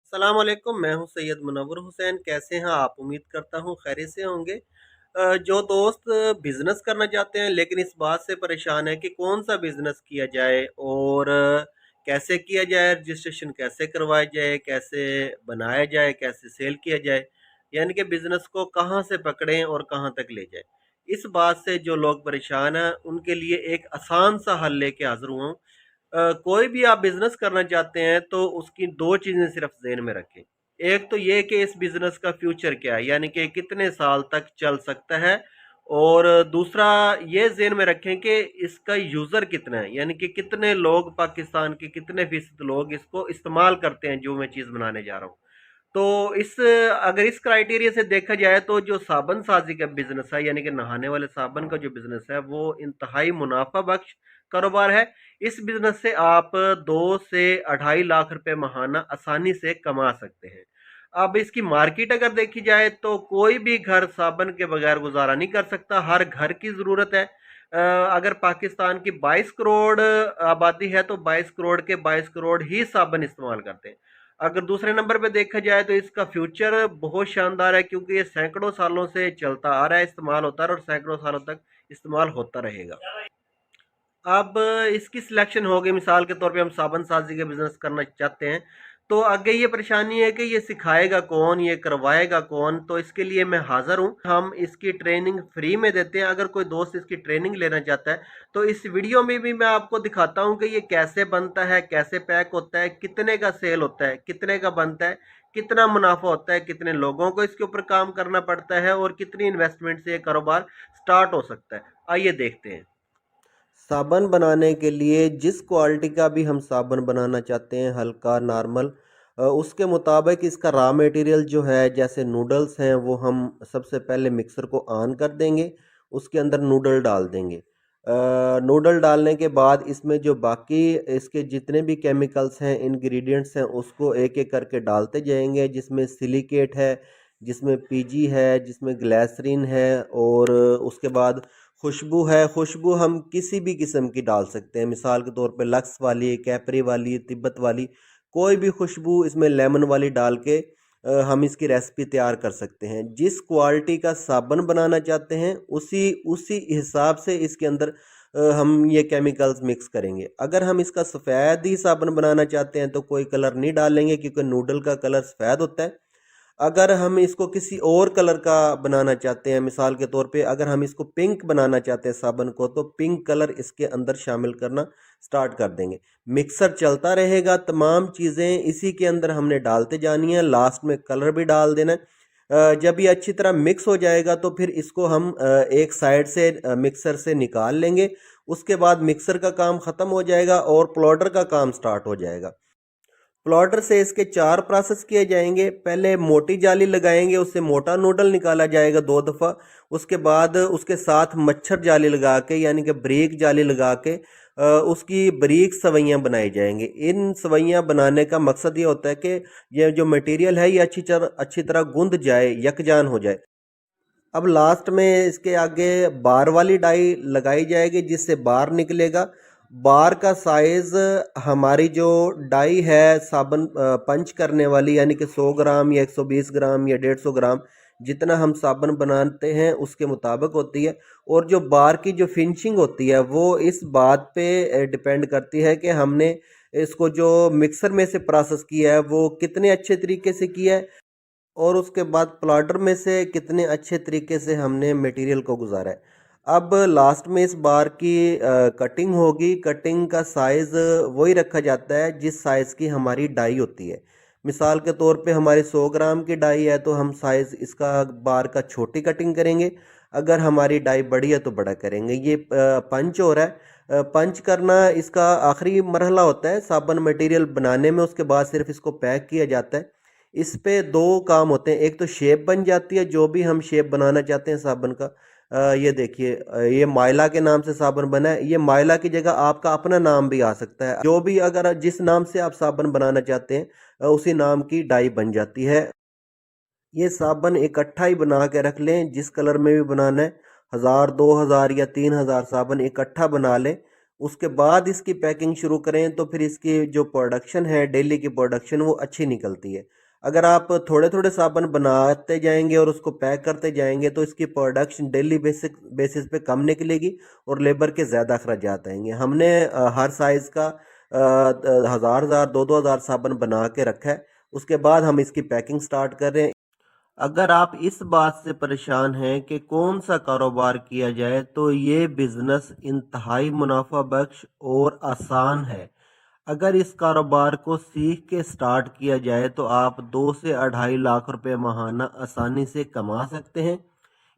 अस्सलाम वालेकुम, मैं हूं सैयद मुनव्वर हुसैन। कैसे हैं आप? उम्मीद करता हूं खैरियत से होंगे। जो दोस्त बिजनेस करना चाहते हैं लेकिन इस बात से परेशान है कि कौन सा बिजनेस किया जाए और कैसे किया जाए, रजिस्ट्रेशन कैसे करवाया जाए, कैसे बनाया जाए, कैसे सेल किया जाए, यानी कि बिजनेस को कहां से पकड़ें और कहां तक ले जाए। इस बात से जो लोग परेशान हैं उनके लिए एक आसान सा हल लेके हाजिर हुआ हूं। कोई भी आप बिजनेस करना चाहते हैं तो उसकी दो चीजें सिर्फ ज़हन में रखें। एक तो ये कि इस बिजनेस का फ्यूचर क्या है, यानी कि कितने साल तक चल सकता है। और दूसरा ये ज़हन में रखें कि इसका यूज़र कितना है, यानी कि कितने लोग, पाकिस्तान के कितने फीसद लोग इसको इस्तेमाल करते हैं जो मैं चीज़ बनाने जा रहा हूँ। तो इस अगर इस क्राइटेरिया से देखा जाए तो जो साबन साजी का बिजनेस है, यानी कि नहाने वाले साबन का जो बिजनेस है, वो इंतहाई मुनाफा बख्श कारोबार है। इस बिजनेस से आप 2 से 2.5 लाख रुपए महाना आसानी से कमा सकते हैं। अब इसकी मार्केट अगर देखी जाए तो कोई भी घर साबन के बगैर गुजारा नहीं कर सकता, हर घर की जरूरत है। अगर पाकिस्तान की 22 करोड़ आबादी है तो 22 करोड़ के 22 करोड़ ही साबन इस्तेमाल करते हैं। अगर दूसरे नंबर पे देखा जाए तो इसका फ्यूचर बहुत शानदार है, क्योंकि ये सैकड़ों सालों से चलता आ रहा है, इस्तेमाल होता है और सैकड़ों सालों तक इस्तेमाल होता रहेगा। अब इसकी सिलेक्शन हो गई, मिसाल के तौर पे हम साबन साजी का बिजनेस करना चाहते हैं, तो आगे ये परेशानी है कि ये सिखाएगा कौन, ये करवाएगा कौन। तो इसके लिए मैं हाजिर हूँ, हम इसकी ट्रेनिंग फ्री में देते हैं। अगर कोई दोस्त इसकी ट्रेनिंग लेना चाहता है तो इस वीडियो में भी मैं आपको दिखाता हूँ कि ये कैसे बनता है, कैसे पैक होता है, कितने का सेल होता है, कितने का बनता है, कितना मुनाफा होता है, कितने लोगों को इसके ऊपर काम करना पड़ता है और कितनी इन्वेस्टमेंट से ये कारोबार स्टार्ट हो सकता है। आइए देखते हैं। साबुन बनाने के लिए जिस क्वालिटी का भी हम साबुन बनाना चाहते हैं, हल्का, नॉर्मल, उसके मुताबिक इसका रॉ मटेरियल जो है, जैसे नूडल्स हैं, वो हम सबसे पहले मिक्सर को ऑन कर देंगे, उसके अंदर नूडल डाल देंगे। नूडल डालने के बाद इसमें जो बाकी इसके जितने भी केमिकल्स हैं, इंग्रेडिएंट्स हैं, उसको एक एक करके डालते जाएंगे, जिसमें सिलिकेट है, जिसमें पीजी है, जिसमें ग्लिसरीन है, और उसके बाद खुशबू है। खुशबू हम किसी भी किस्म की डाल सकते हैं, मिसाल के तौर पे लक्स वाली, कैपरी वाली, तिब्बत वाली, कोई भी खुशबू इसमें लेमन वाली डाल के हम इसकी रेसिपी तैयार कर सकते हैं। जिस क्वालिटी का साबुन बनाना चाहते हैं उसी उसी हिसाब से इसके अंदर हम ये केमिकल्स मिक्स करेंगे। अगर हम इसका सफ़ेद ही साबुन बनाना चाहते हैं तो कोई कलर नहीं डालेंगे, क्योंकि नूडल का कलर सफ़ेद होता है। अगर हम इसको किसी और कलर का बनाना चाहते हैं, मिसाल के तौर पे अगर हम इसको पिंक बनाना चाहते हैं साबन को, तो पिंक कलर इसके अंदर शामिल करना स्टार्ट कर देंगे। मिक्सर चलता रहेगा, तमाम चीज़ें इसी के अंदर हमने डालते जानी है, लास्ट में कलर भी डाल देना है। जब ये अच्छी तरह मिक्स हो जाएगा तो फिर इसको हम एक साइड से मिक्सर से निकाल लेंगे। उसके बाद मिक्सर का काम ख़त्म हो जाएगा और प्लॉटर का काम स्टार्ट हो जाएगा। प्लॉटर से इसके 4 प्रोसेस किए जाएंगे। पहले मोटी जाली लगाएंगे, उससे मोटा नूडल निकाला जाएगा 2 दफ़ा। उसके बाद उसके साथ मच्छर जाली लगा के, यानी कि ब्रीक जाली लगा के उसकी ब्रीक सवैयाँ बनाई जाएंगी। इन सवैयाँ बनाने का मकसद ये होता है कि ये जो मटेरियल है ये अच्छी तरह गुंद जाए, यकजान हो जाए। अब लास्ट में इसके आगे बार वाली डाई लगाई जाएगी, जिससे बार निकलेगा। बार का साइज हमारी जो डाई है साबुन पंच करने वाली, यानी कि 100 ग्राम या 120 ग्राम या 150 ग्राम, जितना हम साबुन बनाते हैं उसके मुताबिक होती है। और जो बार की जो फिनिशिंग होती है वो इस बात पे डिपेंड करती है कि हमने इसको जो मिक्सर में से प्रोसेस किया है वो कितने अच्छे तरीके से किया है, और उसके बाद प्लाटर में से कितने अच्छे तरीके से हमने मटेरियल को गुजारा है। अब लास्ट में इस बार की कटिंग होगी। कटिंग का साइज़ वही रखा जाता है जिस साइज़ की हमारी डाई होती है। मिसाल के तौर पे हमारी 100 ग्राम की डाई है तो हम साइज़ इसका बार का छोटी कटिंग करेंगे। अगर हमारी डाई बड़ी है तो बड़ा करेंगे। ये पंच हो रहा है। पंच करना इसका आखिरी मरहला होता है साबुन मटेरियल बनाने में। उसके बाद सिर्फ इसको पैक किया जाता है। इस पे दो काम होते हैं, एक तो शेप बन जाती है, जो भी हम शेप बनाना चाहते हैं साबुन का। ये देखिए, ये माइला के नाम से साबुन बना है। ये माइला की जगह आपका अपना नाम भी आ सकता है, जो भी अगर जिस नाम से आप साबुन बनाना चाहते हैं उसी नाम की डाई बन जाती है। ये साबुन इकट्ठा ही बना के रख लें, जिस कलर में भी बनाना है। 1000, 2000 या 3000 साबुन इकट्ठा बना लें। उसके बाद इसकी पैकिंग शुरू करें तो फिर इसकी जो प्रोडक्शन है, डेली की प्रोडक्शन, वो अच्छी निकलती है। अगर आप थोड़े थोड़े साबुन बनाते जाएंगे और उसको पैक करते जाएंगे तो इसकी प्रोडक्शन डेली बेसिस पे कम निकलेगी और लेबर के ज़्यादा अखराजात आएंगे। हमने हर साइज़ का हज़ार हज़ार 2-2 हज़ार साबुन बना के रखा है। उसके बाद हम इसकी पैकिंग स्टार्ट कर रहे हैं। अगर आप इस बात से परेशान हैं कि कौन सा कारोबार किया जाए तो ये बिजनेस इंतहाई मुनाफा बख्श और आसान है। अगर इस कारोबार को सीख के स्टार्ट किया जाए तो आप 2 से 2.5 लाख रुपए माहाना आसानी से कमा सकते हैं।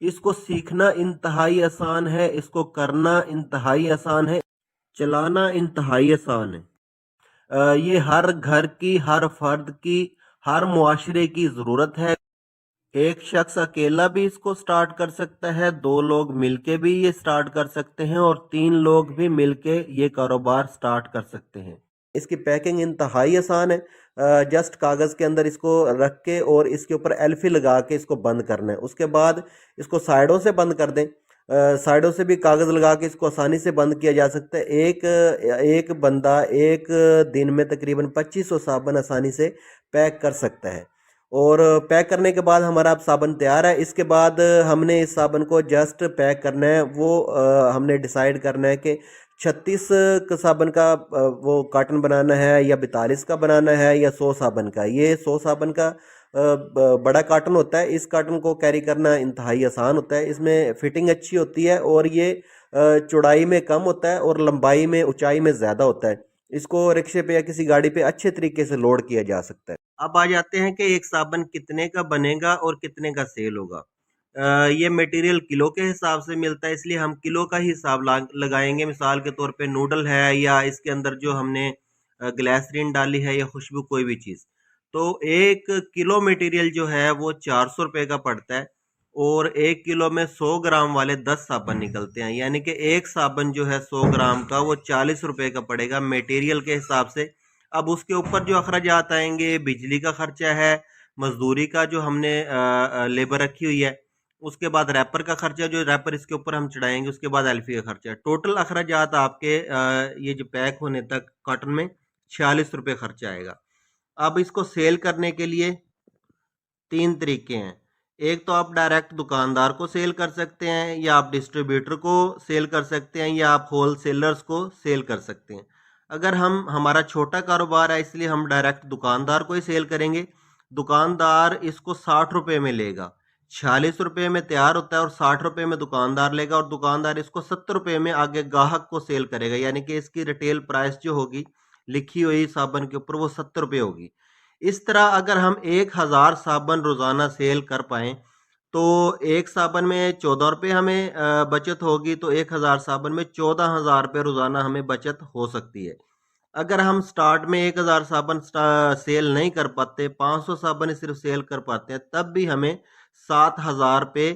इसको सीखना इंतहाई आसान है, इसको करना इंतहाई आसान है, चलाना इंतहाई आसान है। ये हर घर की, हर फर्द की, हर मुआशरे की ज़रूरत है। एक शख्स अकेला भी इसको स्टार्ट कर सकता है, 2 लोग मिलके भी ये स्टार्ट कर सकते हैं और 3 लोग भी मिलके ये कारोबार स्टार्ट कर सकते हैं। इसकी पैकिंग इंतहाई आसान है। जस्ट कागज़ के अंदर इसको रख के और इसके ऊपर एल्फी लगा के इसको बंद करना है। उसके बाद इसको साइडों से बंद कर दें। साइडों से भी कागज़ लगा के इसको आसानी से बंद किया जा सकता है। एक बंदा एक दिन में तकरीबन 2500 साबुन आसानी से पैक कर सकता है। और पैक करने के बाद हमारा अब साबुन तैयार है। इसके बाद हमने इस साबुन को जस्ट पैक करना है। वो हमने डिसाइड करना है कि 36 का साबुन का वो कार्टन बनाना है या 42 का बनाना है या 100 साबुन का। ये 100 साबुन का बड़ा कार्टन होता है। इस कार्टन को कैरी करना इंतहाई आसान होता है। इसमें फिटिंग अच्छी होती है और ये चौड़ाई में कम होता है और लंबाई में, ऊंचाई में ज़्यादा होता है। इसको रिक्शे पे या किसी गाड़ी पे अच्छे तरीके से लोड किया जा सकता है। अब आ जाते हैं कि एक साबुन कितने का बनेगा और कितने का सेल होगा। ये मटेरियल किलो के हिसाब से मिलता है, इसलिए हम किलो का ही हिसाब लगाएंगे। मिसाल के तौर पे नूडल है या इसके अंदर जो हमने ग्लिसरीन डाली है या खुशबू कोई भी चीज़, तो 1 किलो मटेरियल जो है वो 400 रुपये का पड़ता है और 1 किलो में 100 ग्राम वाले 10 साबुन निकलते हैं। यानी कि एक साबुन जो है 100 ग्राम का वो 40 रुपये का पड़ेगा मटेरियल के हिसाब से। अब उसके ऊपर जो अखराजात आएंगे, बिजली का खर्चा है, मजदूरी का जो हमने लेबर रखी हुई है, उसके बाद रैपर का खर्चा, जो रैपर इसके ऊपर हम चढ़ाएंगे, उसके बाद एल्फी का खर्चा। टोटल अखराजात आपके ये जो पैक होने तक कॉटन में 46 रुपये खर्चा आएगा। अब इसको सेल करने के लिए 3 तरीके हैं। एक तो आप डायरेक्ट दुकानदार को सेल कर सकते हैं या आप डिस्ट्रीब्यूटर को सेल कर सकते हैं या आप होल सेलर्स को सेल कर सकते हैं। अगर हमारा छोटा कारोबार है इसलिए हम डायरेक्ट दुकानदार को ही सेल करेंगे। दुकानदार इसको 60 रुपये में लेगा, 46 रुपये में तैयार होता है और 60 रुपये में दुकानदार लेगा और दुकानदार इसको 70 रुपये में आगे ग्राहक को सेल करेगा। यानी कि इसकी रिटेल प्राइस जो होगी लिखी हुई साबुन के ऊपर वो 70 रुपये होगी। इस तरह अगर हम 1000 साबुन रोज़ाना सेल कर पाएँ तो एक साबुन में 14 रुपये हमें बचत होगी, तो 1000 साबुन में 14,000 रुपये रोज़ाना हमें बचत हो सकती है। अगर हम स्टार्ट में 1000 साबुन सेल नहीं कर पाते, 500 साबुन सिर्फ सेल कर पाते हैं, तब भी हमें 7000 रुपये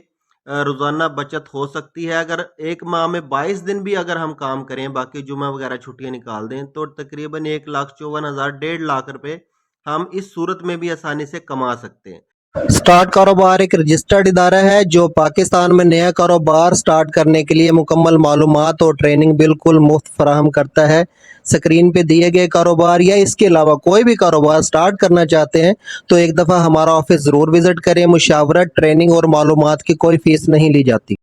रोज़ाना बचत हो सकती है। अगर एक माह में 22 दिन भी अगर हम काम करें, बाकी जुमा वगैरह छुट्टियां निकाल दें, तो तकरीबन 1,54,000 1.5 लाख रुपए हम इस सूरत में भी आसानी से कमा सकते हैं। स्टार्ट कारोबार एक रजिस्टर्ड इदारा है जो पाकिस्तान में नया कारोबार स्टार्ट करने के लिए मुकम्मल मालूमात और ट्रेनिंग बिल्कुल मुफ्त फराहम करता है। स्क्रीन पे दिए गए कारोबार या इसके अलावा कोई भी कारोबार स्टार्ट करना चाहते हैं तो एक दफ़ा हमारा ऑफिस ज़रूर विज़िट करें। मुशावरत, ट्रेनिंग और मालूमात की कोई फ़ीस नहीं ली जाती।